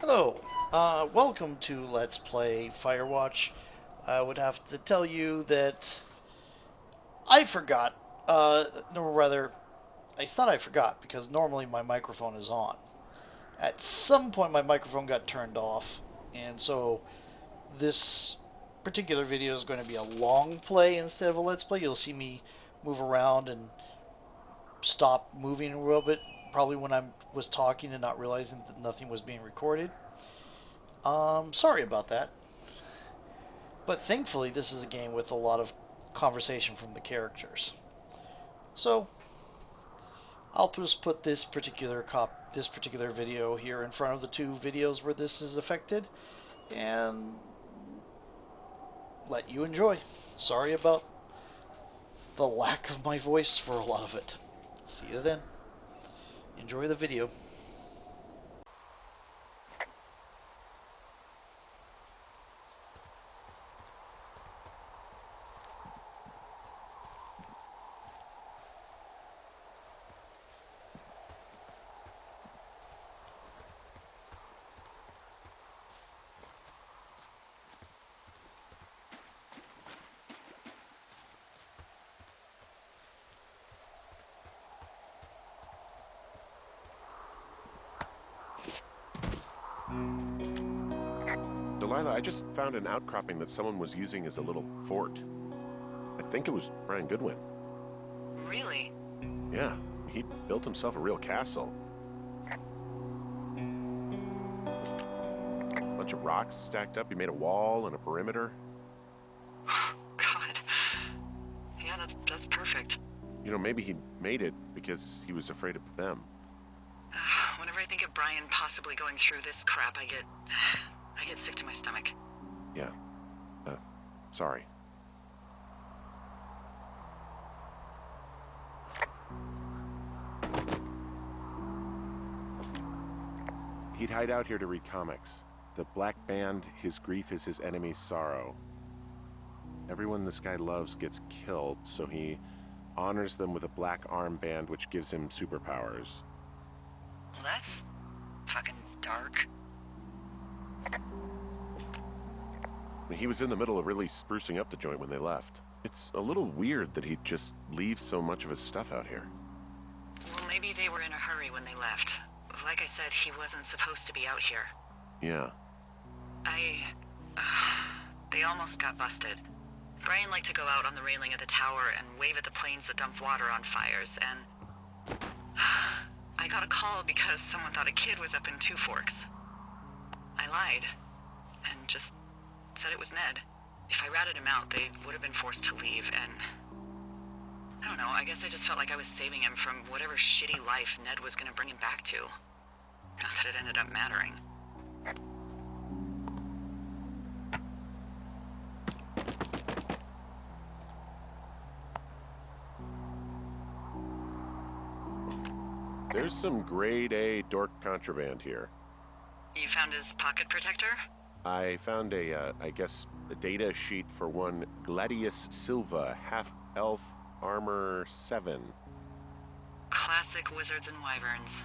Hello, welcome to Let's Play Firewatch. I would have to tell you that I forgot, no, rather, I thought I forgot because normally my microphone is on. At some point my microphone got turned off, and so this particular video is going to be a long play instead of a Let's Play. You'll see me move around and stop moving a little bit, probably when I was talking and not realizing that nothing was being recorded. Sorry about that. But thankfully, this is a game with a lot of conversation from the characters. So I'll just put this particular video here in front of the two videos where this is affected, and let you enjoy. Sorry about the lack of my voice for a lot of it. See you then. Enjoy the video. Delilah, I just found an outcropping that someone was using as a little fort. I think it was Brian Goodwin. Really? Yeah, he built himself a real castle. A bunch of rocks stacked up. He made a wall and a perimeter. God. Yeah, that's perfect. You know, maybe he made it because he was afraid of them. Whenever I think of Brian possibly going through this crap, I get sick to my stomach. Yeah. Sorry. He'd hide out here to read comics. The Black Band, his grief is his enemy's sorrow. Everyone this guy loves gets killed, so he honors them with a black armband which gives him superpowers. Well, that's fucking dark. He was in the middle of really sprucing up the joint when they left. It's a little weird that he'd just leave so much of his stuff out here. Well, maybe they were in a hurry when they left. Like I said, he wasn't supposed to be out here. Yeah. They almost got busted. Brian liked to go out on the railing of the tower and wave at the planes that dumped water on fires, and I got a call because someone thought a kid was up in Two Forks. I lied, and just said it was Ned. If I ratted him out, they would have been forced to leave, and I don't know, I guess I just felt like I was saving him from whatever shitty life Ned was gonna bring him back to. Not that it ended up mattering. There's some grade A dork contraband here. You found his pocket protector? I found I guess, a data sheet for one Gladius Silva, half-elf, armor 7. Classic wizards and wyverns.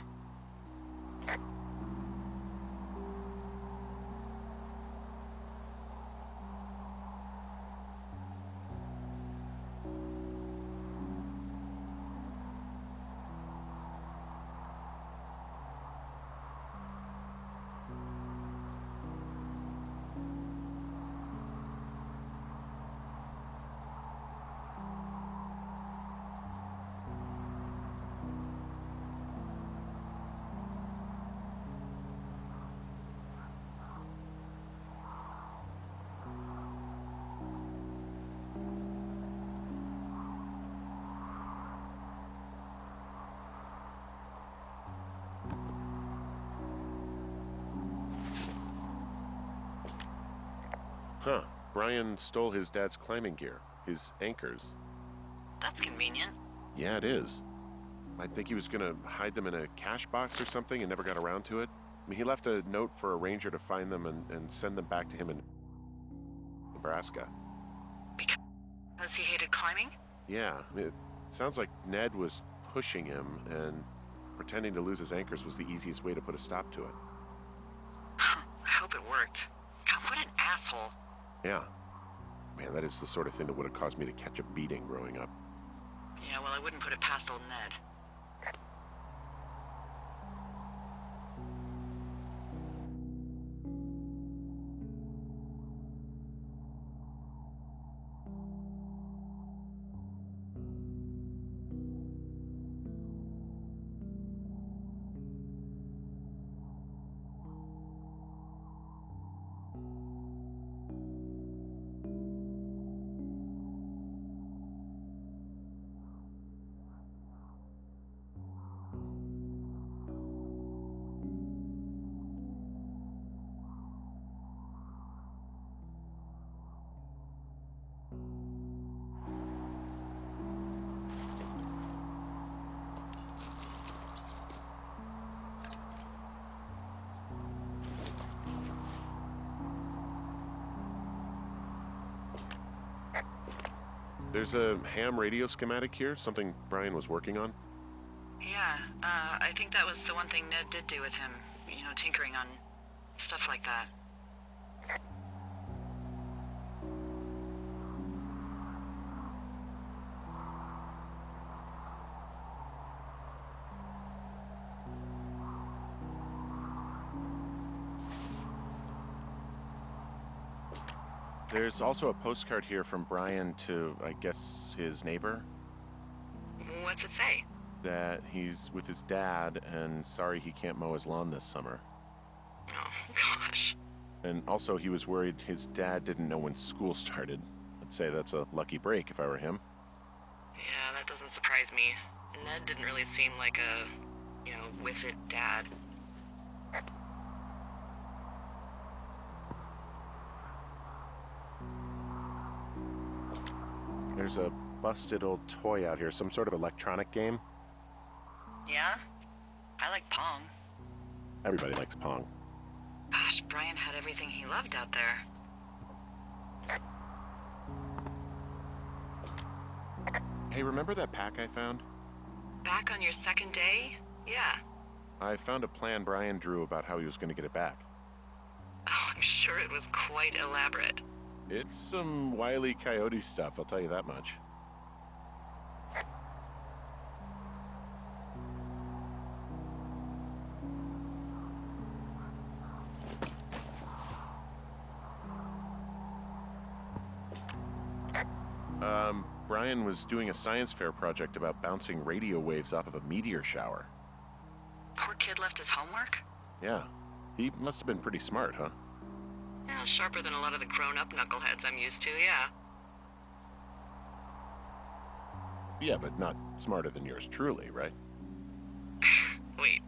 Huh. Brian stole his dad's climbing gear, his anchors. That's convenient. Yeah, it is. I think he was gonna hide them in a cash box or something and never got around to it. I mean, he left a note for a ranger to find them and send them back to him in Nebraska. Because he hated climbing? Yeah, I mean, it sounds like Ned was pushing him, and pretending to lose his anchors was the easiest way to put a stop to it. hope it worked. God, what an asshole. Yeah. Man, that is the sort of thing that would have caused me to catch a beating growing up. Yeah, well, I wouldn't put it past old Ned. There's a ham radio schematic here, something Brian was working on. Yeah, I think that was the one thing Ned did do with him. You know, tinkering on stuff like that. There's also a postcard here from Brian to, I guess, his neighbor. What's it say? That he's with his dad and sorry he can't mow his lawn this summer. Oh, gosh. And also he was worried his dad didn't know when school started. I'd say that's a lucky break if I were him. Yeah, that doesn't surprise me. Ned didn't really seem like a, with it dad. There's a busted old toy out here, some sort of electronic game. Yeah? I like Pong. Everybody likes Pong. Gosh, Brian had everything he loved out there. Hey, remember that pack I found? Back on your second day? Yeah. I found a plan Brian drew about how he was going to get it back. Oh, I'm sure it was quite elaborate. It's some Wile E. Coyote stuff, I'll tell you that much. Brian was doing a science fair project about bouncing radio waves off of a meteor shower. Poor kid left his homework? Yeah, he must have been pretty smart, huh? Yeah, sharper than a lot of the grown-up knuckleheads I'm used to, yeah. Yeah, but not smarter than yours truly, right? Wait,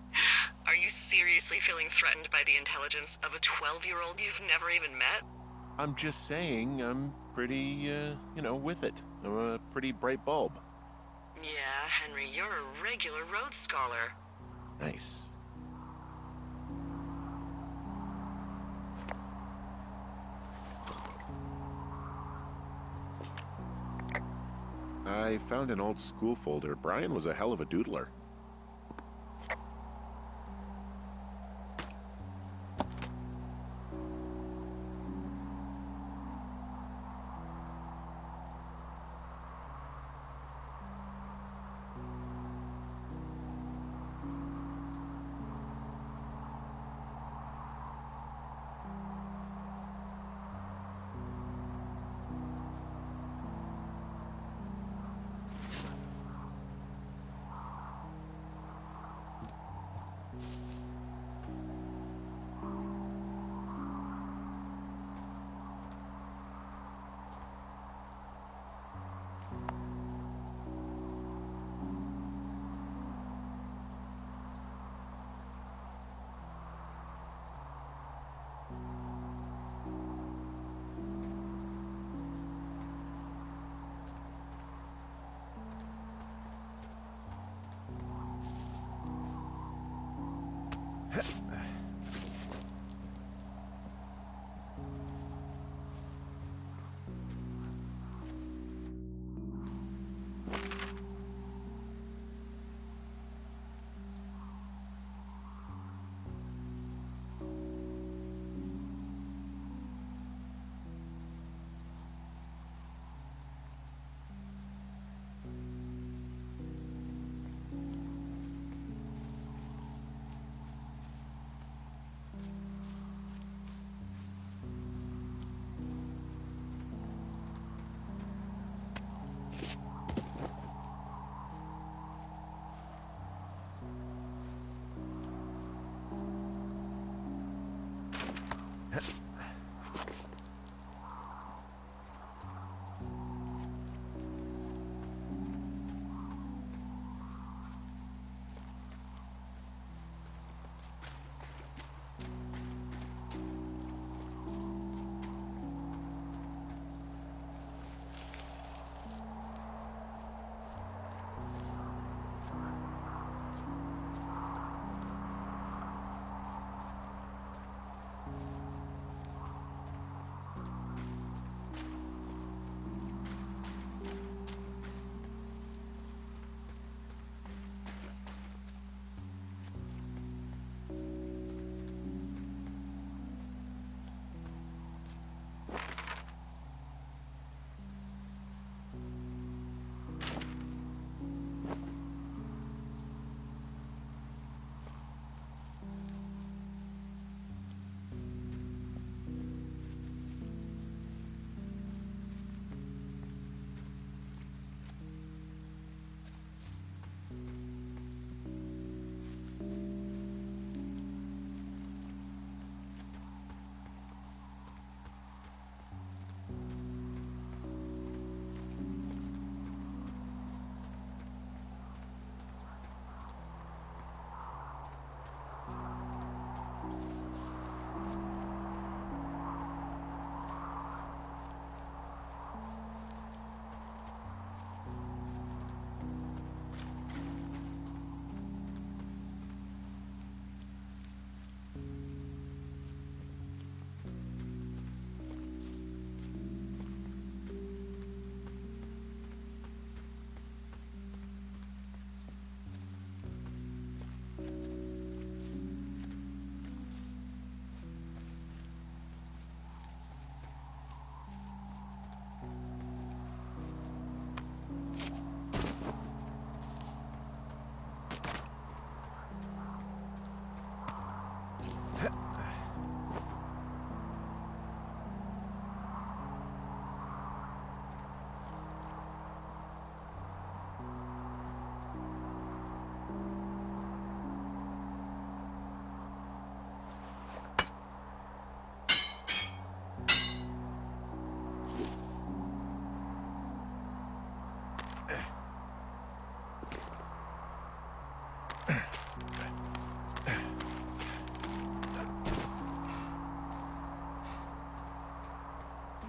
are you seriously feeling threatened by the intelligence of a 12-year-old you've never even met? I'm just saying, I'm pretty, with it. I'm a pretty bright bulb. Yeah, Henry, you're a regular Rhodes Scholar. Nice. I found an old school folder. Brian was a hell of a doodler.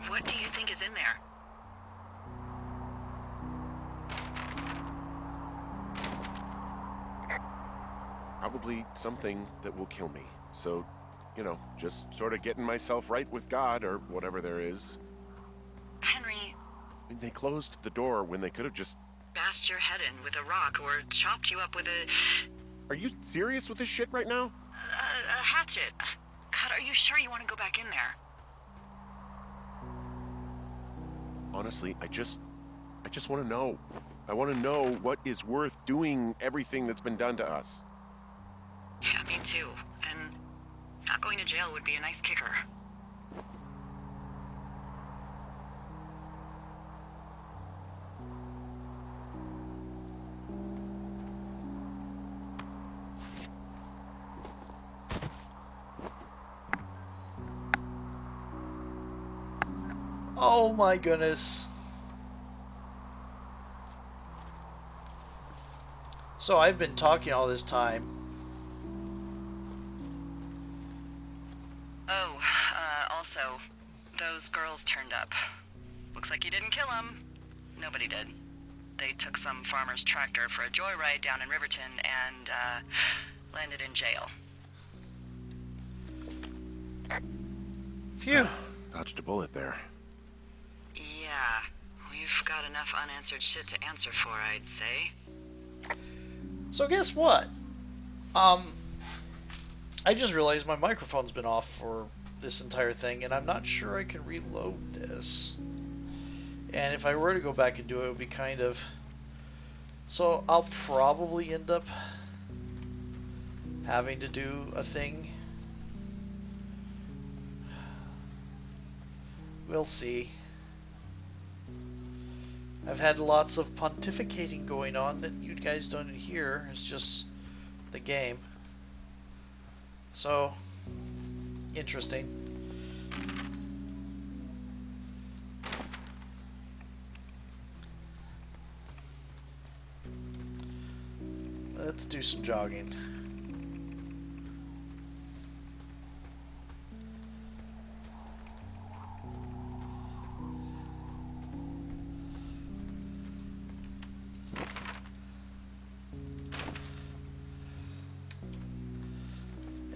What do you think is in there? Probably something that will kill me. So, you know, just sort of getting myself right with God or whatever there is. Henry, I mean, they closed the door when they could have just... bashed your head in with a rock or chopped you up with a Are you serious with this shit right now? hatchet. God, are you sure you want to go back in there? Honestly, I just want to know. I want to know what is worth doing everything that's been done to us. Yeah, me too. And not going to jail would be a nice kicker. Oh my goodness. So I've been talking all this time. Oh, also, those girls turned up. Looks like you didn't kill them. Nobody did. They took some farmer's tractor for a joyride down in Riverton and, landed in jail. Phew. Dodged a bullet there. Yeah, we've got enough unanswered shit to answer for, I'd say. So guess what? I just realized my microphone's been off for this entire thing, and I'm not sure I can reload this. And if I were to go back and do it, it would be kind of... So I'll probably end up having to do a thing. We'll see. I've had lots of pontificating going on that you guys don't hear. It's just the game. So, interesting. Let's do some jogging.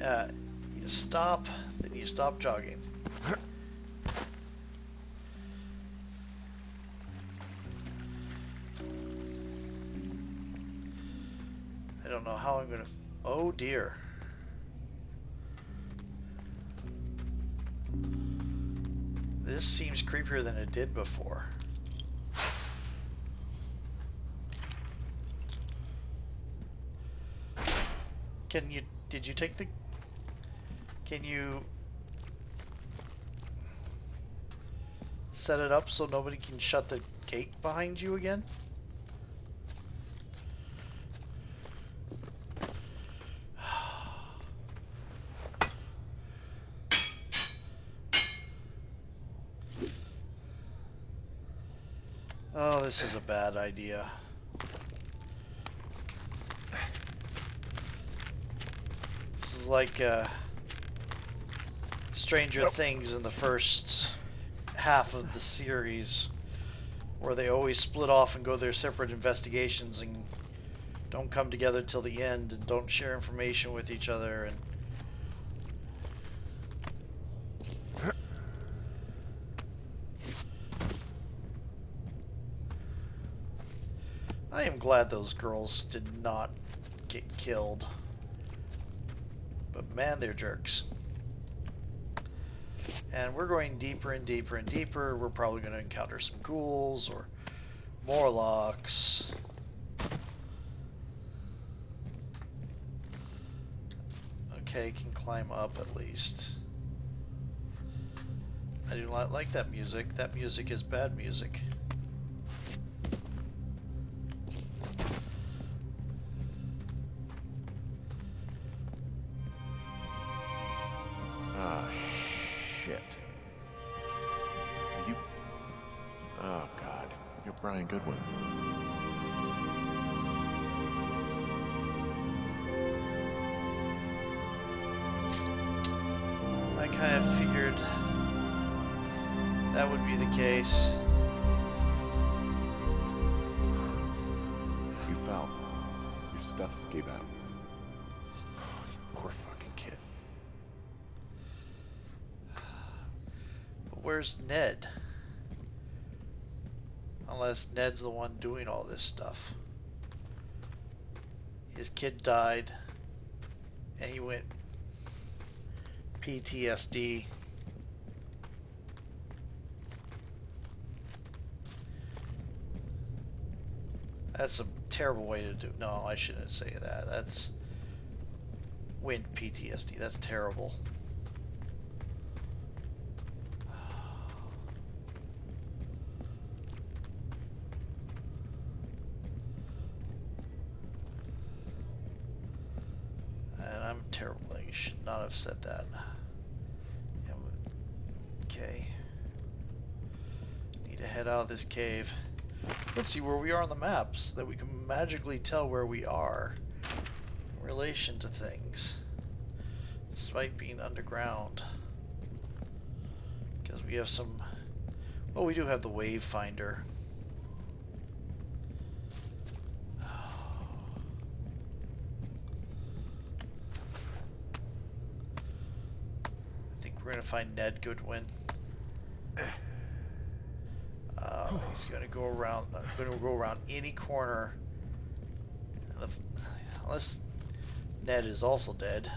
Yeah, you stop, then you stop jogging. I don't know how I'm gonna... Oh dear. This seems creepier than it did before. Did you take the... Can you set it up so nobody can shut the gate behind you again? Oh, this is a bad idea. This is like Stranger Things in the first half of the series, where they always split off and go their separate investigations and don't come together till the end and don't share information with each other. And I am glad those girls did not get killed. But man, they're jerks. And we're going deeper and deeper and deeper. We're probably going to encounter some ghouls or Morlocks. Okay, can climb up at least. I do not like that music. That music is bad music. Ah, shit. Are you... Oh, God. You're Brian Goodwin. I kind of figured that would be the case. You fell. Your stuff gave out. Oh, you poor fucking kid. But where's Ned? Unless Ned's the one doing all this stuff. His kid died, and he went PTSD. That's a terrible way to do. No, I shouldn't say that. That's went PTSD. That's terrible. And I'm terrible. I should not have said that. Okay. Need to head out of this cave. Let's see where we are on the map so that we can magically tell where we are in relation to things, despite being underground. Because we have some... Well, we do have the wave finder. I think we're going to find Ned Goodwin. He's going to go around. Going to go around any corner, unless Ned is also dead.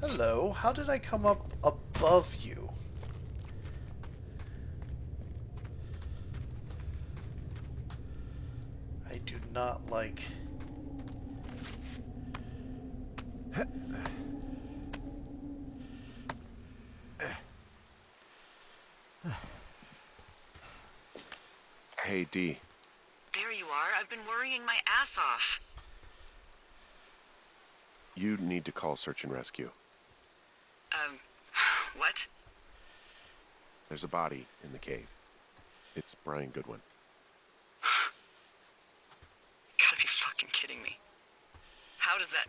Hello, how did I come up above you? I do not like Hey, D. There you are. I've been worrying my ass off. You need to call search and rescue. What? There's a body in the cave. It's Brian Goodwin. Gotta be fucking kidding me. How does that...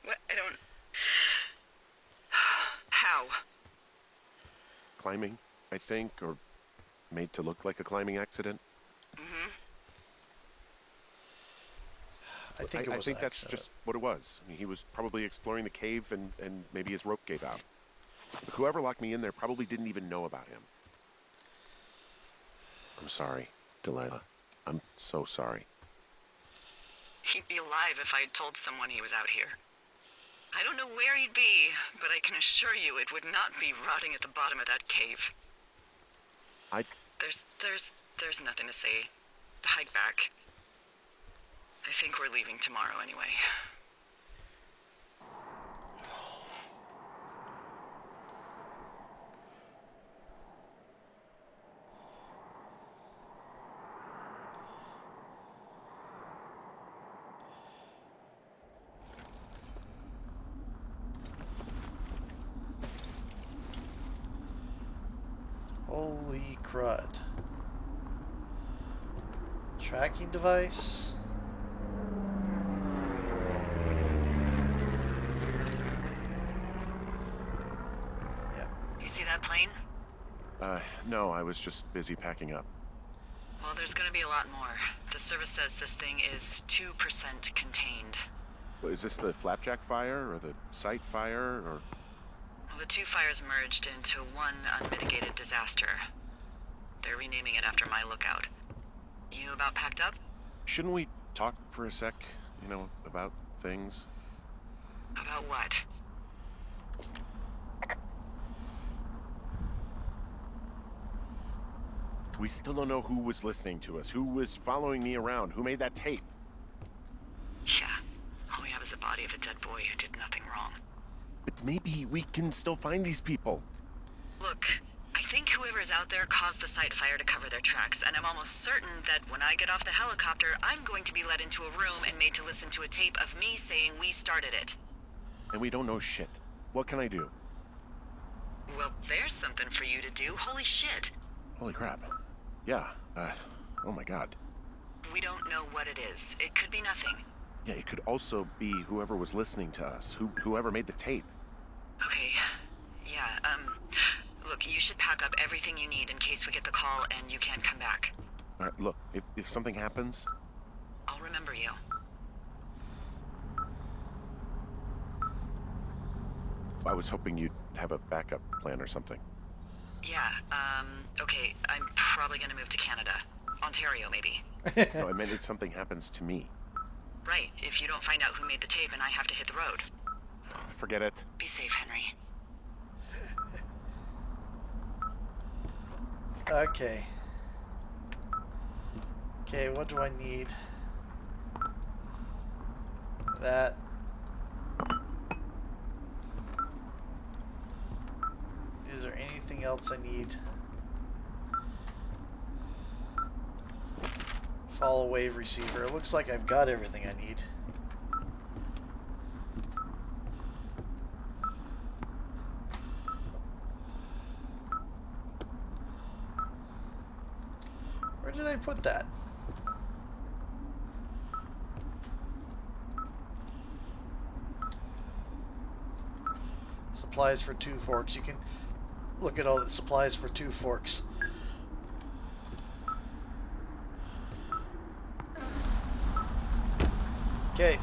What? I don't... How? Climbing, I think, or made to look like a climbing accident. Mm-hmm. I think it was think an that's accident. just what it was. I mean, he was probably exploring the cave and maybe his rope gave out. But whoever locked me in there probably didn't even know about him. I'm sorry, Delilah. I'm so sorry. He'd be alive if I had told someone he was out here. I don't know where he'd be, but I can assure you it would not be rotting at the bottom of that cave. There's nothing to say. Hike back. I think we're leaving tomorrow anyway. Holy crud. Tracking device. Yep. You see that plane? No, I was just busy packing up. Well, there's gonna be a lot more. The service says this thing is 2% contained. Is this the Flapjack fire, or the site fire, or... Well, the two fires merged into one unmitigated disaster. They're renaming it after my lookout. You about packed up? Shouldn't we talk for a sec, you know, about things? About what? We still don't know who was listening to us, who was following me around, who made that tape. Yeah. All we have is the body of a dead boy who did nothing wrong. But maybe we can still find these people. Look, I think whoever is out there caused the site fire to cover their tracks, and I'm almost certain that when I get off the helicopter, I'm going to be led into a room and made to listen to a tape of me saying we started it. And we don't know shit. What can I do? Well, there's something for you to do. Holy shit. Holy crap. Yeah, oh my god. We don't know what it is. It could be nothing. Yeah, it could also be whoever was listening to us, whoever made the tape. Okay. Yeah, look, you should pack up everything you need in case we get the call and you can't come back. All right, look, if something happens... I'll remember you. I was hoping you'd have a backup plan or something. Yeah, okay, I'm probably gonna move to Canada. Ontario, maybe. No, I meant if something happens to me. Right, if you don't find out who made the tape and I have to hit the road. Forget it. Be safe, Henry. Okay. Okay, what do I need? That. Is there anything else I need? Follow wave receiver. It looks like I've got everything I need. Where did I put that? Supplies for 2 forks. You can look at all the supplies for 2 forks. Okay,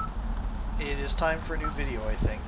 it is time for a new video, I think.